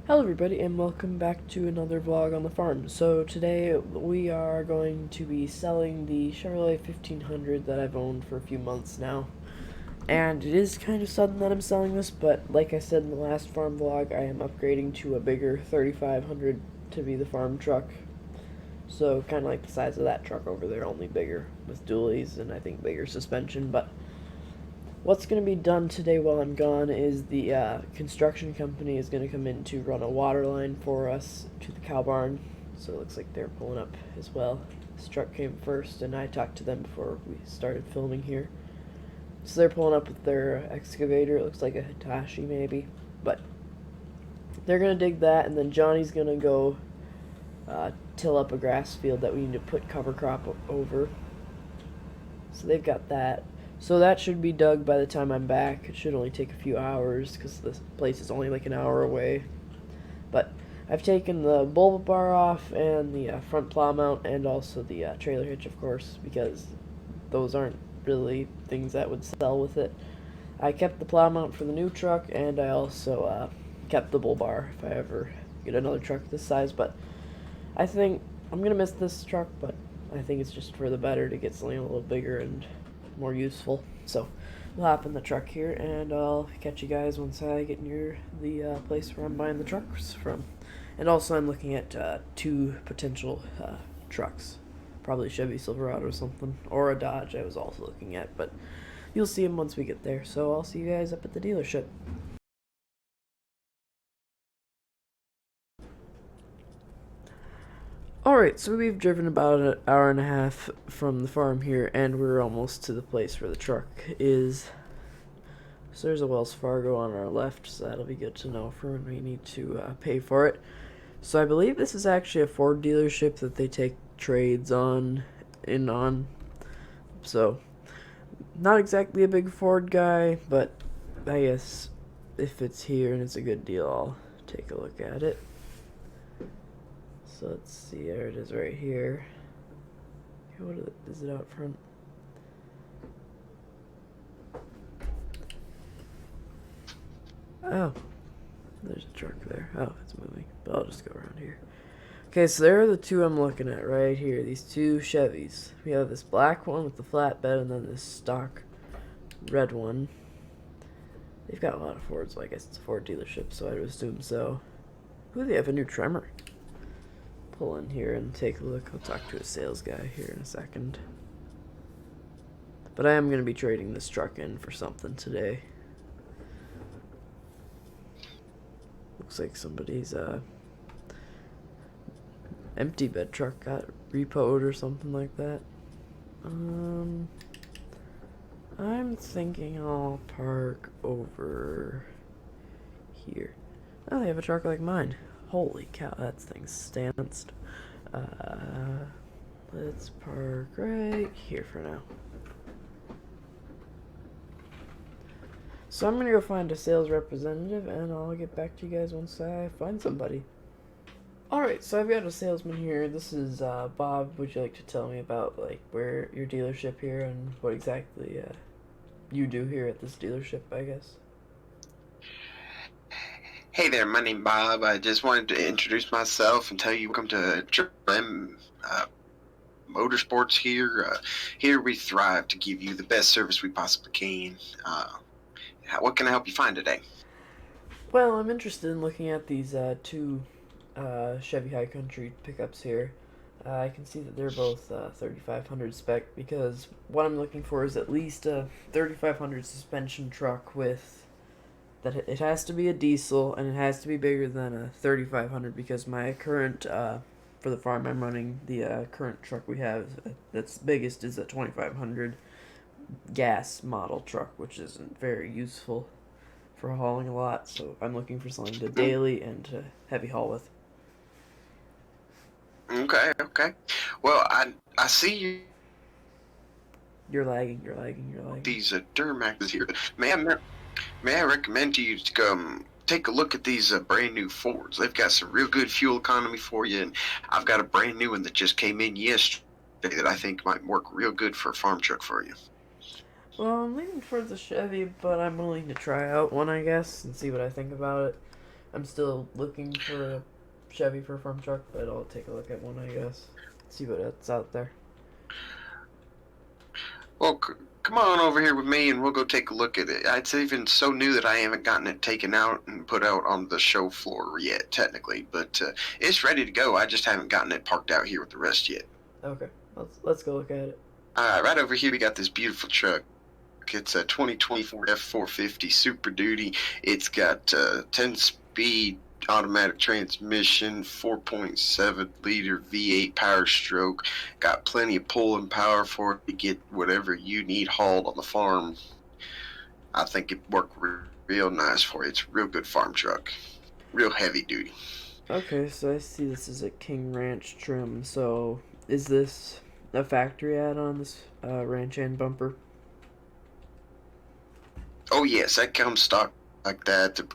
Hello everybody and welcome back to another vlog on the farm. So today we are going to be selling the Chevrolet 1500 that I've owned for a few months now. And it is kind of sudden that I'm selling this, but like I said in the last farm vlog, I am upgrading to a bigger 3500 to be the farm truck. So kind of like the size of that truck over there, only bigger with dualies and I think bigger suspension, but what's going to be done today while I'm gone is the construction company is going to come in to run a water line for us to the cow barn. So it looks like they're pulling up as well. This truck came first, and I talked to them before we started filming here. So they're pulling up with their excavator. It looks like a Hitachi maybe. But they're going to dig that, and then Johnny's going to go till up a grass field that we need to put cover crop over. So they've got that. So that should be dug by the time I'm back. It should only take a few hours because this place is only like an hour away. But I've taken the bulb bar off and the front plow mount and also the trailer hitch, of course, because those aren't really things that would sell with it. I kept the plow mount for the new truck, and I also kept the bull bar if I ever get another truck this size. But I think I'm going to miss this truck, but I think it's just for the better to get something a little bigger and more useful. So we'll hop in the truck here, and I'll catch you guys once I get near the place where I'm buying the trucks from. And also I'm looking at two potential trucks, probably Chevy Silverado or something, or a Dodge I was also looking at, but you'll see them once we get there. So I'll see you guys up at the dealership. Alright, so we've driven about an hour and a half from the farm here, and we're almost to the place where the truck is. So there's a Wells Fargo on our left, so that'll be good to know for when we need to pay for it. So I believe this is actually a Ford dealership that they take trades on. So, not exactly a big Ford guy, but I guess if it's here and it's a good deal, I'll take a look at it. So let's see, there it is right here. What is it out front? Oh, there's a truck there. Oh, it's moving, but I'll just go around here. Okay, so there are the two I'm looking at right here, these two Chevys. We have this black one with the flatbed and then this stock red one. They've got a lot of Fords, so I guess it's a Ford dealership, so I'd assume so. Ooh, they have a new Tremor. Pull in here and take a look. I'll talk to a sales guy here in a second. But I am going to be trading this truck in for something today. Looks like somebody's empty bed truck got repoed or something like that. I'm thinking I'll park over here. Oh, they have a truck like mine. Holy cow, that thing's stanced. Let's park right here for now. So I'm gonna go find a sales representative, and I'll get back to you guys once I find somebody. Alright, so I've got a salesman here. This is Bob. Would you like to tell me about like where your dealership here and what exactly you do here at this dealership, I guess? Hey there, my name's Bob. I just wanted to introduce myself and tell you welcome to Triple M Motorsports here. Here we thrive to give you the best service we possibly can. What can I help you find today? Well, I'm interested in looking at these two Chevy High Country pickups here. I can see that they're both 3500 spec, because what I'm looking for is at least a 3500 suspension truck with that. It has to be a diesel, and it has to be bigger than a 3500, because my current for the farm I'm running, the current truck we have that's biggest is a 2500 gas model truck, which isn't very useful for hauling a lot. So I'm looking for something to daily and to heavy haul with. Okay. Well, I see you You're lagging. You're lagging. You're lagging. these Duramaxes here. May I recommend to you to come take a look at these brand new Fords? They've got some real good fuel economy for you, and I've got a brand new one that just came in yesterday that I think might work real good for a farm truck for you. Well, I'm leaning towards the Chevy, but I'm willing to try out one, I guess, and see what I think about it. I'm still looking for a Chevy for a farm truck, but I'll take a look at one, I guess. See what else out there. Well, come on over here with me and we'll go take a look at it. It's even so new that I haven't gotten it taken out and put out on the show floor yet, technically. But it's ready to go. I just haven't gotten it parked out here with the rest yet. Okay, let's go look at it. Right over here we got this beautiful truck. It's a 2024 F450 Super Duty. It's got 10-speed automatic transmission, 4.7-liter V8 Power Stroke. Got plenty of pulling power for it to get whatever you need hauled on the farm. I think it worked real nice for you. It's a real good farm truck. Real heavy duty. Okay, so I see this is a King Ranch trim. So is this a factory add-on, this ranch and bumper? Oh yes, that comes stock like that. The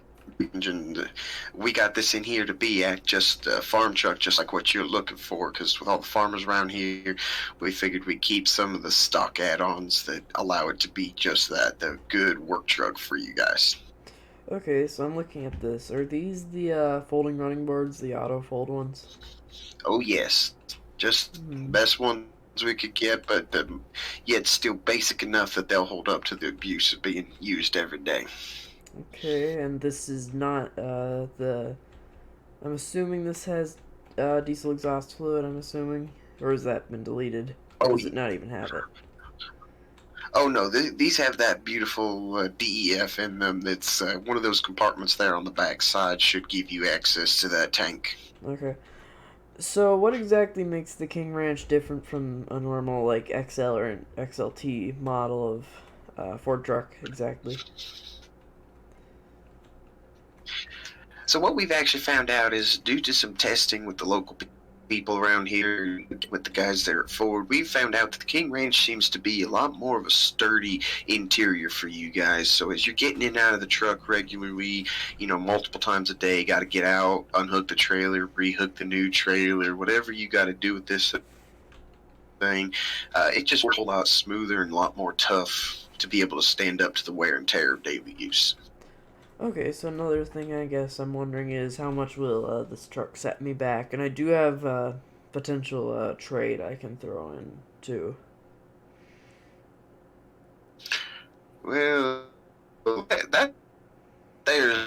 engine, we got this in here to be at just a farm truck, just like what you're looking for. Because with all the farmers around here, we figured we'd keep some of the stock add-ons that allow it to be just that, the good work truck for you guys. Okay, so I'm looking at this. Are these the folding running boards, the auto fold ones? Oh yes, just Hmm. best ones we could get, but yet still basic enough that they'll hold up to the abuse of being used every day. Okay, and this is not the. I'm assuming this has diesel exhaust fluid. I'm assuming, or has that been deleted, or Oh, does it not even have it? oh no, these have that beautiful DEF in them. That's one of those compartments there on the back side should give you access to that tank. Okay. So what exactly makes the King Ranch different from a normal like XL or an XLT model of Ford truck exactly? So what we've actually found out is due to some testing with the local people around here, with the guys there at Ford, we've found out that the King Ranch seems to be a lot more of a sturdy interior for you guys. So as you're getting in and out of the truck regularly, multiple times a day, got to get out, unhook the trailer, rehook the new trailer, whatever you got to do with this thing, it just works a lot smoother and a lot more tough to be able to stand up to the wear and tear of daily use. Okay, so another thing I guess I'm wondering is how much will this truck set me back? And I do have potential trade I can throw in too. Well, there's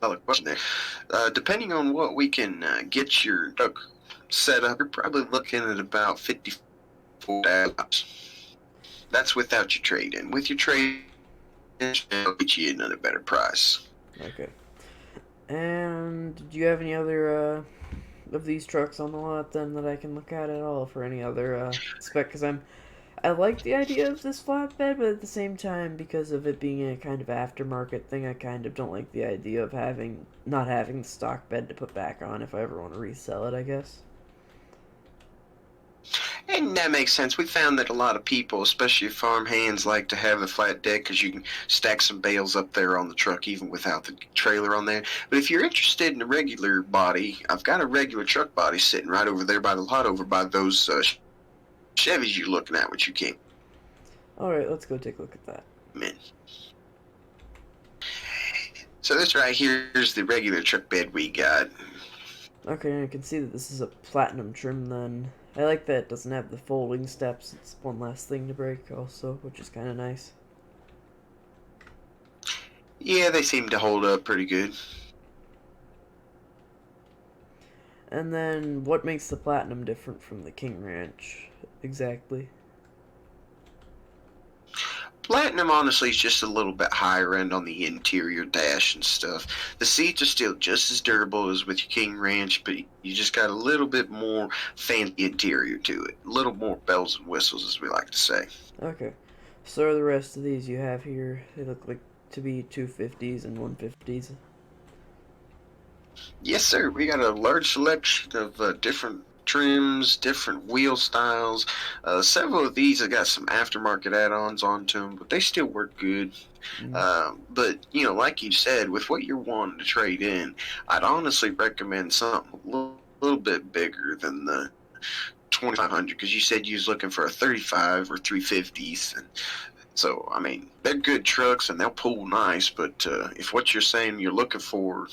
another question there. Depending on what we can get your truck set up, you're probably looking at about $54. That's without your trade in. With your trade in, it'll get you another better price. Okay. And do you have any other of these trucks on the lot then that I can look at all for any other spec? Because I like the idea of this flatbed, but at the same time, because of it being a kind of aftermarket thing, I kind of don't like the idea of not having the stock bed to put back on if I ever want to resell it, I guess. And that makes sense. We found that a lot of people, especially farm hands, like to have the flat deck because you can stack some bales up there on the truck even without the trailer on there. But if you're interested in a regular body, I've got a regular truck body sitting right over there by the lot, over by those Chevys you're looking at, which you came Alright, let's go take a look at that. in. So this right here is the regular truck bed we got. Okay, I can see that this is a platinum trim then. I like that it doesn't have the folding steps. It's one less thing to break also, which is kind of nice. Yeah, they seem to hold up pretty good. And then, what makes the platinum different from the King Ranch exactly? Platinum, honestly, is just a little bit higher end on the interior dash and stuff. The seats are still just as durable as with your King Ranch, but you just got a little bit more fancy interior to it. A little more bells and whistles, as we like to say. Okay. So are the rest of these you have here, they look like to be 250s and 150s. Yes, sir. We got a large selection of different trims, different wheel styles. Several of these have got some aftermarket add-ons onto them, but they still work good. Mm. But like you said, with what you're wanting to trade in, I'd honestly recommend something a little bit bigger than the 2500, because you said you was looking for a 35 or 350s. And So, I mean, they're good trucks and they'll pull nice, but if what you're saying you're looking for,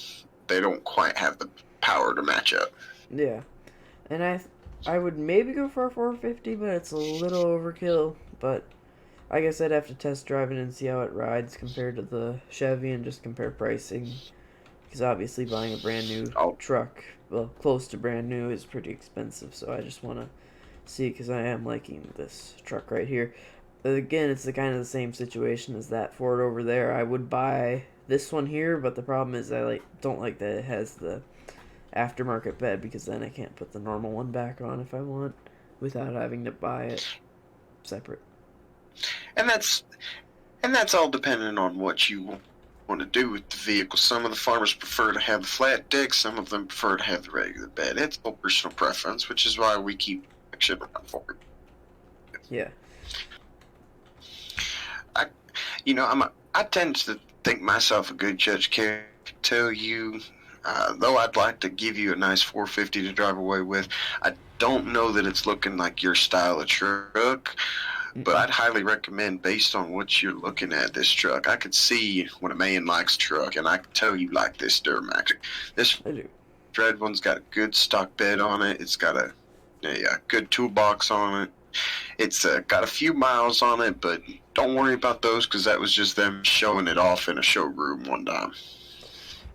they don't quite have the power to match up. Yeah, and I would maybe go for a 450, but it's a little overkill. But I guess I'd have to test drive it and see how it rides compared to the Chevy and just compare pricing. Because obviously buying a brand new Oh, truck, well, close to brand new, is pretty expensive. So I just want to see, because I am liking this truck right here. Again, it's the kind of the same situation as that Ford over there. I would buy this one here, but the problem is I don't like that it has the aftermarket bed, because then I can't put the normal one back on if I want without having to buy it separate. and that's all dependent on what you want to do with the vehicle. Some of the farmers prefer to have the flat deck. Some of them prefer to have the regular bed. It's all personal preference, which is why we keep action around for it. Yeah. I, I tend to think myself a good judge. Can tell you, though I'd like to give you a nice 450 to drive away with, I don't know that it's looking like your style of truck. But Mm-mm. I'd highly recommend, based on what you're looking at, this truck. I could see when a man likes a truck, and I can tell you like this Duramax. This I do. red one's got a good stock bed on it. It's got a good toolbox on it. It's got a few miles on it, but don't worry about those because that was just them showing it off in a showroom one time.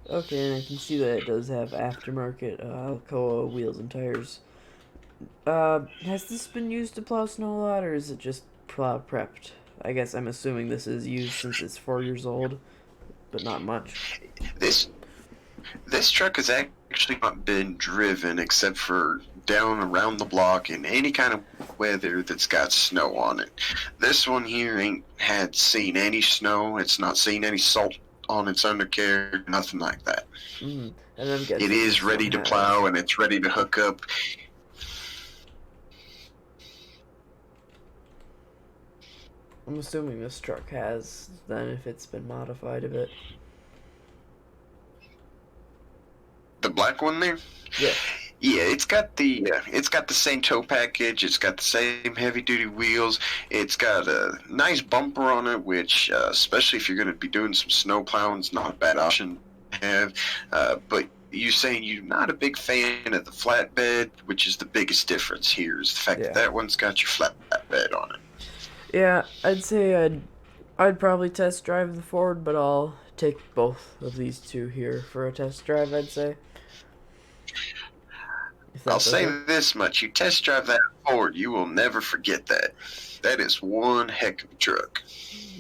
Okay, and I can see that it does have aftermarket Alcoa wheels and tires. Has this been used to plow snow a lot, or is it just plow prepped? I guess I'm assuming this is used since it's 4 years old, but not much. This This truck has actually not been driven except for down around the block in any kind of weather that's got snow on it. This one here ain't had seen any snow. It's not seen any salt on its undercarriage, nothing like that. Mm. And I'm It guessing is this one ready to has. plow and it's ready to hook up. I'm assuming this truck has, then, if it's been modified a bit. The black one there? Yes. Yeah, it's got the same tow package. It's got the same heavy duty wheels. It's got a nice bumper on it, which especially if you're going to be doing some snow plowing, is not a bad option to have. But you saying you're not a big fan of the flatbed, which is the biggest difference here, is the fact that Yeah. that one's got your flatbed on it. Yeah, I'd say I'd probably test drive the Ford, but I'll take both of these two here for a test drive, I'd say. If I'll that's say okay. this much: you test drive that Ford, you will never forget that. That is one heck of a truck.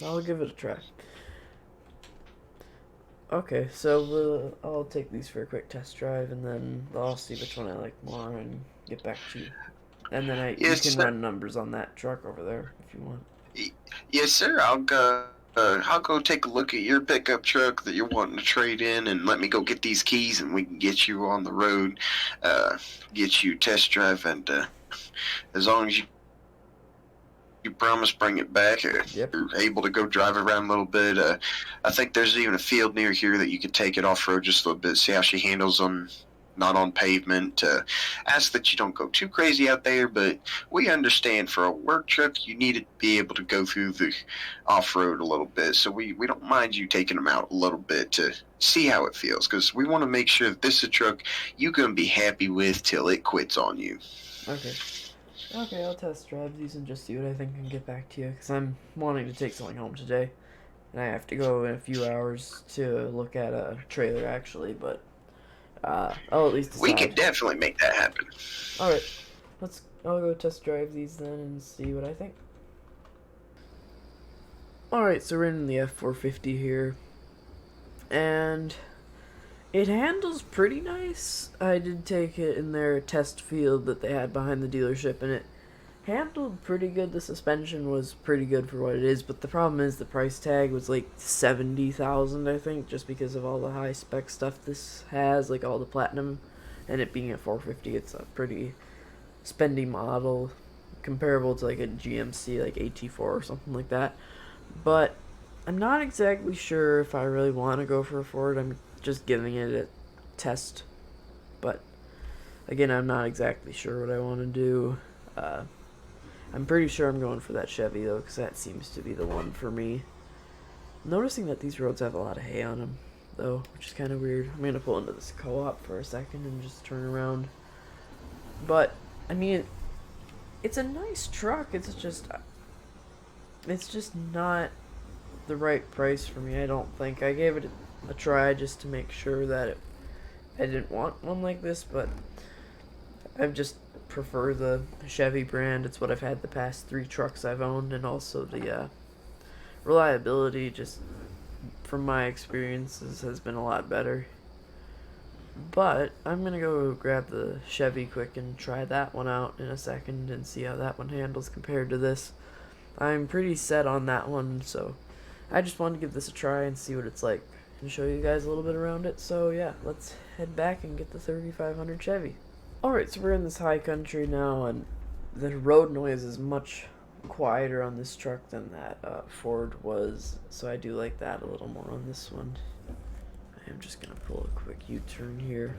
I'll give it a try. Okay, so I'll take these for a quick test drive, and then I'll see which one I like more and get back to you. And then you Yes, can sir. run numbers on that truck over there if you want. Yes, sir. I'll go take a look at your pickup truck that you're wanting to trade in, and let me go get these keys, and we can get you on the road, uh, get you test drive, and as long as you promise bring it back, Yep. you're able to go drive around a little bit. I think there's even a field near here that you could take it off road just a little bit, see how she handles on not on pavement. Ask that you don't go too crazy out there, but we understand for a work truck you need to be able to go through the off road a little bit. So we don't mind you taking them out a little bit to see how it feels, because we want to make sure that this is a truck you're going to be happy with till it quits on you. Okay. Okay, I'll test drive these and just see what I think and get back to you. Because I'm wanting to take something home today. And I have to go in a few hours to look at a trailer, actually. But I'll at least We decide. can definitely make that happen. Alright, I'll go test drive these then and see what I think. Alright, so we're in the F450 here. And it handles pretty nice. I did take it in their test field that they had behind the dealership, and it handled pretty good. The suspension was pretty good for what it is, but the problem is the price tag was like 70,000, I think, just because of all the high spec stuff this has, like all the platinum, and it being a 450, it's a pretty spendy model, comparable to like a GMC, like AT4 or something like that. But I'm not exactly sure if I really want to go for a Ford. I'm just giving it a test, but again, I'm not exactly sure what I want to do. Uh, I'm pretty sure I'm going for that Chevy, though, because that seems to be the one for me. I'm noticing that these roads have a lot of hay on them, though, which is kind of weird. I'm going to pull into this co-op for a second and just turn around. But, I mean, it's a nice truck. It's just not the right price for me, I don't think. I gave it a try just to make sure that I didn't want one like this, but I just prefer the Chevy brand. It's what I've had the past 3 trucks I've owned, and also the reliability, just from my experiences, has been a lot better. But I'm gonna go grab the Chevy quick and try that one out in a second and see how that one handles compared to this. I'm pretty set on that one, so I just wanted to give this a try and see what it's like and show you guys a little bit around it. So yeah, let's head back and get the 3500 Chevy. Alright, so we're in this high country now, and the road noise is much quieter on this truck than that Ford was, so I do like that a little more on this one. I'm just gonna pull a quick U-turn here.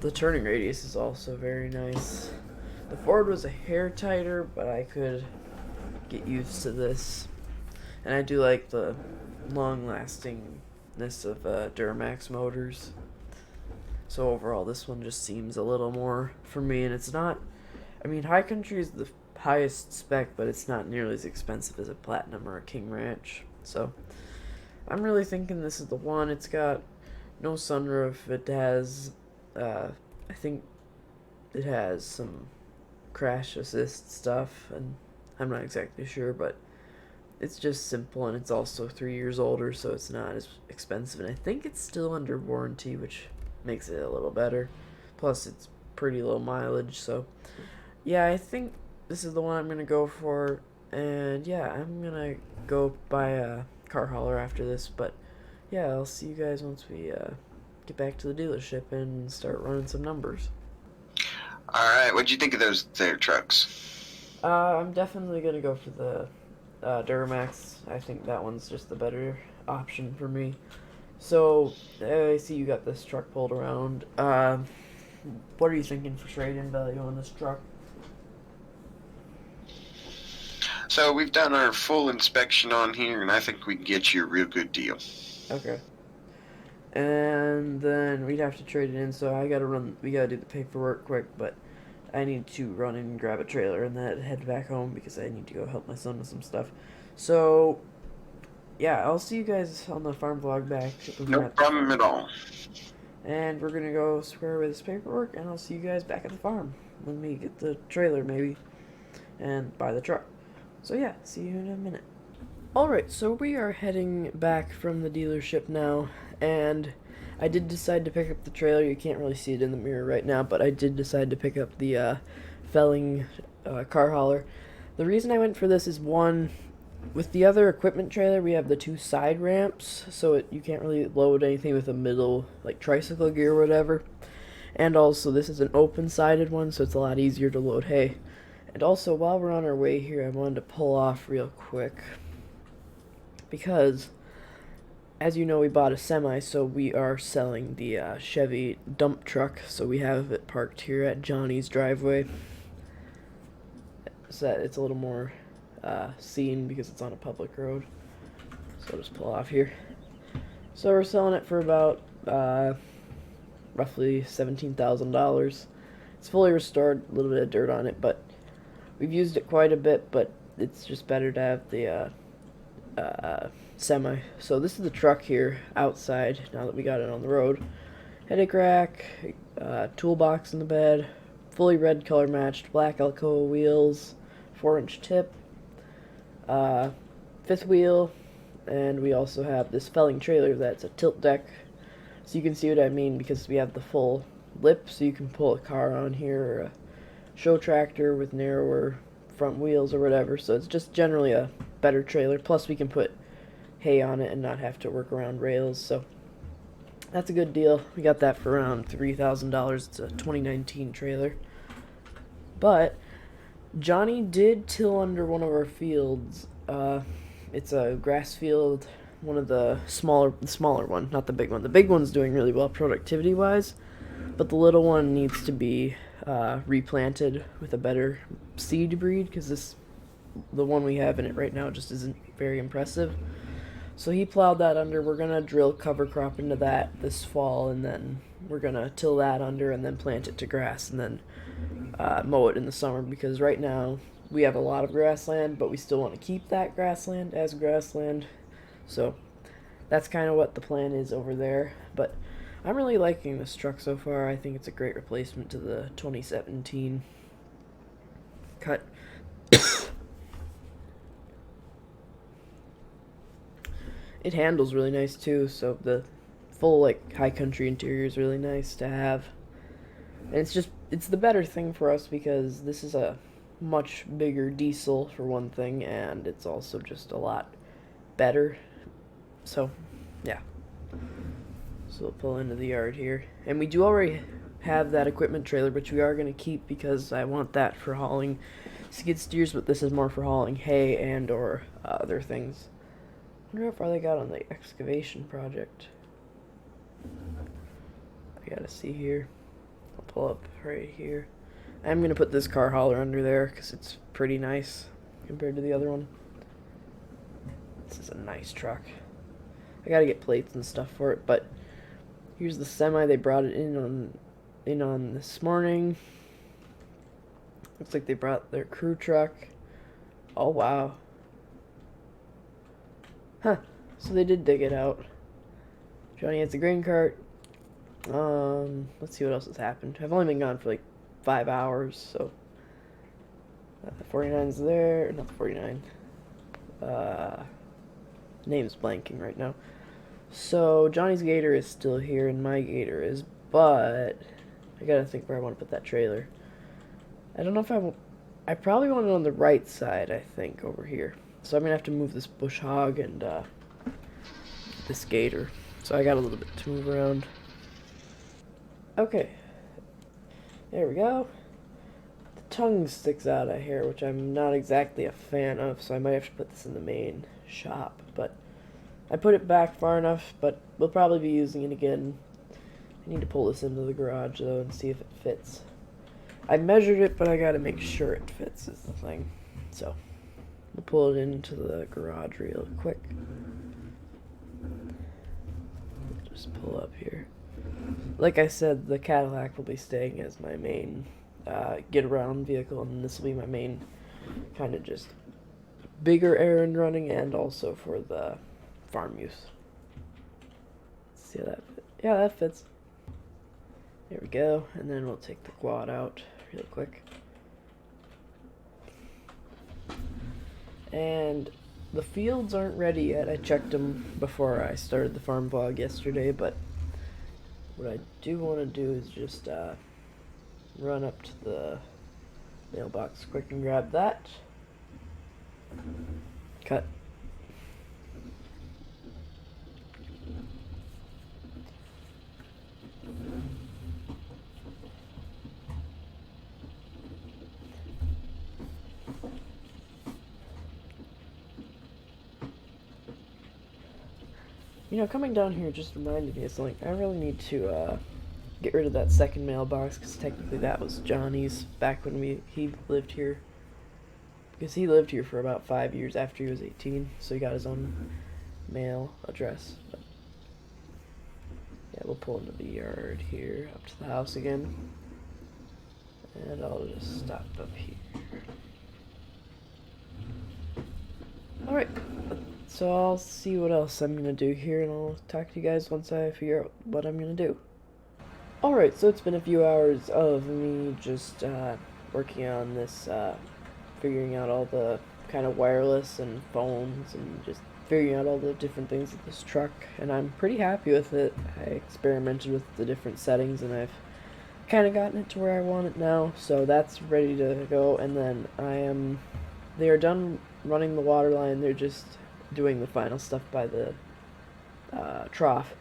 The turning radius is also very nice. The Ford was a hair tighter, but I could get used to this. And I do like the long-lastingness of Duramax motors. So overall, this one just seems a little more for me, and it's not... I mean, High Country is the highest spec, but it's not nearly as expensive as a Platinum or a King Ranch. So I'm really thinking this is the one. It's got no sunroof. It has, I think it has some crash assist stuff, and I'm not exactly sure, but it's just simple, and it's also 3 years older, so it's not as expensive, and I think it's still under warranty, which makes it a little better. Plus, it's pretty low mileage, so yeah, I think this is the one I'm gonna go for, and yeah, I'm gonna go buy a car hauler after this, but yeah, I'll see you guys once we get back to the dealership and start running some numbers. Alright, what'd you think of those there trucks? I'm definitely gonna go for the Duramax. I think that one's just the better option for me. So, I see you got this truck pulled around. What are you thinking for trade-in value on this truck? So we've done our full inspection on here, and I think we can get you a real good deal. Okay. And then we'd have to trade it in, so we gotta do the paperwork quick, but I need to run and grab a trailer and then head back home because I need to go help my son with some stuff. So, yeah, I'll see you guys on the farm vlog back. No problem at all. And we're gonna go square away this paperwork, and I'll see you guys back at the farm when we get the trailer, maybe, and buy the truck. So yeah, see you in a minute. Alright, so we are heading back from the dealership now, and I did decide to pick up the trailer. You can't really see it in the mirror right now, but I did decide to pick up the Felling car hauler. The reason I went for this is, one, with the other equipment trailer, we have the 2 side ramps, so you can't really load anything with a middle, like, tricycle gear or whatever. And also, this is an open-sided one, so it's a lot easier to load hay. And also, while we're on our way here, I wanted to pull off real quick, because, as you know, we bought a semi, so we are selling the Chevy dump truck, so we have it parked here at Johnny's driveway, so that it's a little more seen because it's on a public road. So I'll just pull off here. So we're selling it for about roughly $17,000. It's fully restored, a little bit of dirt on it, but we've used it quite a bit, but it's just better to have the semi. So this is the truck here outside now that we got it on the road. Headache rack, toolbox in the bed, fully red color matched, black Alcoa wheels, 4-inch tip, 5th wheel, and we also have this Felling trailer that's a tilt deck. So you can see what I mean, because we have the full lip, so you can pull a car on here, or a show tractor with narrower front wheels or whatever. So it's just generally a better trailer. Plus we can put hay on it and not have to work around rails. So that's a good deal. We got that for around $3,000. It's a 2019 trailer. But Johnny did till under one of our fields. It's a grass field, one of the smaller one, not the big one. The big one's doing really well productivity-wise, but the little one needs to be replanted with a better seed breed, because the one we have in it right now just isn't very impressive. So he plowed that under. We're gonna drill cover crop into that this fall, and then we're gonna till that under and then plant it to grass, and then mow it in the summer, because right now we have a lot of grassland, but we still want to keep that grassland as grassland. So that's kind of what the plan is over there. But I'm really liking this truck so far. I think it's a great replacement to the 2017 cut. It handles really nice too, so the full like high country interior is really nice to have. And it's the better thing for us because this is a much bigger diesel for one thing, and it's also just a lot better. So, yeah. So we'll pull into the yard here. And we do already have that equipment trailer, which we are going to keep because I want that for hauling skid steers, but this is more for hauling hay and or other things. I wonder how far they got on the excavation project. I gotta see here. I'll pull up right here. I'm gonna put this car hauler under there because it's pretty nice compared to the other one. This is a nice truck. I gotta get plates and stuff for it, but here's the semi. They brought it in on this morning. Looks like they brought their crew truck. Oh wow. Huh. So they did dig it out. Johnny has the grain cart. Let's see what else has happened. I've only been gone for like 5 hours, so 49's there. Not 49. Name's blanking right now. So Johnny's gator is still here, and my gator is, but I gotta think where I want to put that trailer. I don't know if I probably want it on the right side, I think, over here. So I'm gonna have to move this bush hog and this gator. So I got a little bit to move around. Okay. There we go. The tongue sticks out of here, which I'm not exactly a fan of, so I might have to put this in the main shop. But I put it back far enough, but we'll probably be using it again. I need to pull this into the garage, though, and see if it fits. I measured it, but I gotta make sure it fits is the thing. So we'll pull it into the garage real quick. Just pull up here. Like I said, the Cadillac will be staying as my main get-around vehicle, and this will be my main kind of just bigger errand running, and also for the farm use. Let's see how that fits. Yeah, that fits. There we go, and then we'll take the quad out real quick. And the fields aren't ready yet. I checked them before I started the farm vlog yesterday, but what I do want to do is just run up to the mailbox quick and grab that. Cut. You know, coming down here just reminded me of something. I really need to get rid of that second mailbox, because technically that was Johnny's back when he lived here. Because he lived here for about 5 years after he was 18, so he got his own mail address. But yeah, we'll pull into the yard here, up to the house again. And I'll just stop up here. Alright. So I'll see what else I'm going to do here, and I'll talk to you guys once I figure out what I'm going to do. Alright, so it's been a few hours of me just working on this, figuring out all the kind of wireless and phones, and just figuring out all the different things with this truck, and I'm pretty happy with it. I experimented with the different settings, and I've kind of gotten it to where I want it now, so that's ready to go. And then they are done running the water line. They're just doing the final stuff by the trough.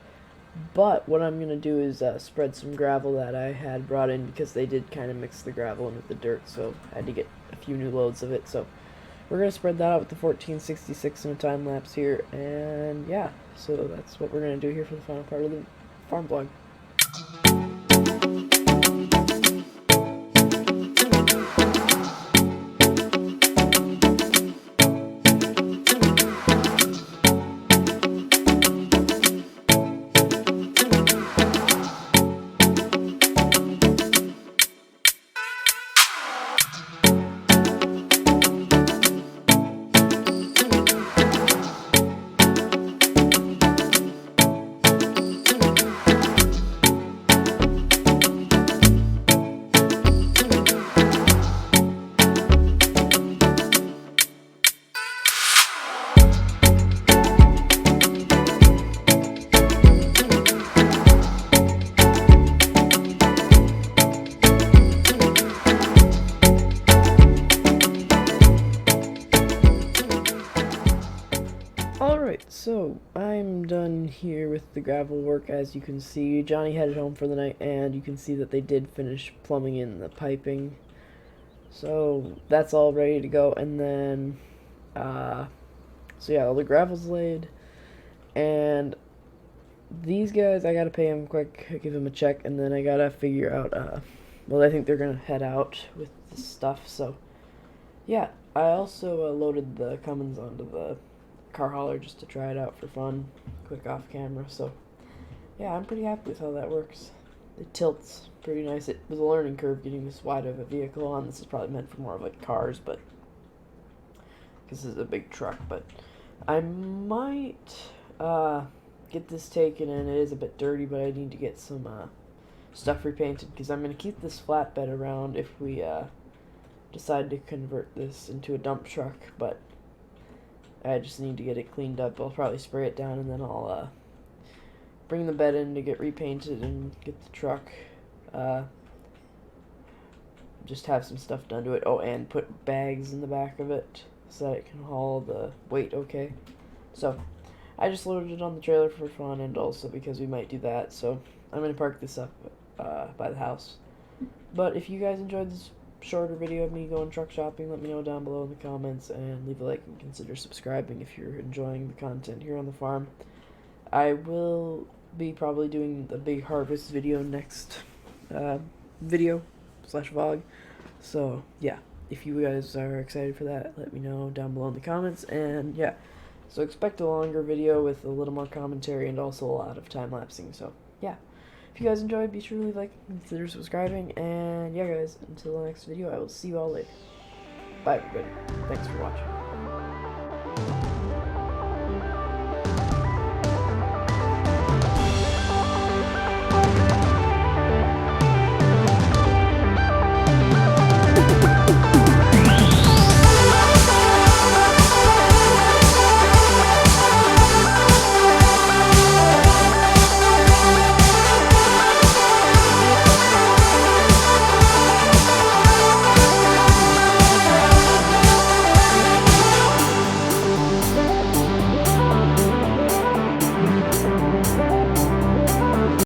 But what I'm going to do is spread some gravel that I had brought in, because they did kind of mix the gravel in with the dirt, so I had to get a few new loads of it. So we're going to spread that out with the 1466 in a time lapse here, and yeah, so that's what we're going to do here for the final part of the farm vlog. So, I'm done here with the gravel work. As you can see, Johnny headed home for the night, and you can see that they did finish plumbing in the piping. So, that's all ready to go, and then, so yeah, all the gravel's laid, and these guys, I gotta pay them quick, give them a check, and then I gotta figure out, well, I think they're gonna head out with the stuff, so, yeah. I also loaded the Cummins onto the car hauler just to try it out for fun, quick off camera, so, yeah, I'm pretty happy with how that works. It tilts pretty nice. It was a learning curve getting this wide of a vehicle on. This is probably meant for more of like cars, but because this is a big truck, but I might get this taken in. It is a bit dirty, but I need to get some stuff repainted because I'm going to keep this flatbed around if we decide to convert this into a dump truck, but I just need to get it cleaned up. I'll probably spray it down and then I'll bring the bed in to get repainted and get the truck. Just have some stuff done to it. Oh, and put bags in the back of it so that it can haul the weight okay. So, I just loaded it on the trailer for fun and also because we might do that. So, I'm going to park this up by the house. But if you guys enjoyed this shorter video of me going truck shopping, let me know down below in the comments and leave a like and consider subscribing if you're enjoying the content here on the farm. I will be probably doing the big harvest video next video / vlog. So yeah, if you guys are excited for that, let me know down below in the comments. And yeah, so expect a longer video with a little more commentary and also a lot of time lapsing. So yeah, if you guys enjoyed, be sure to leave a like and consider subscribing. And yeah guys, until the next video, I will see you all later. Bye everybody. Thanks for watching.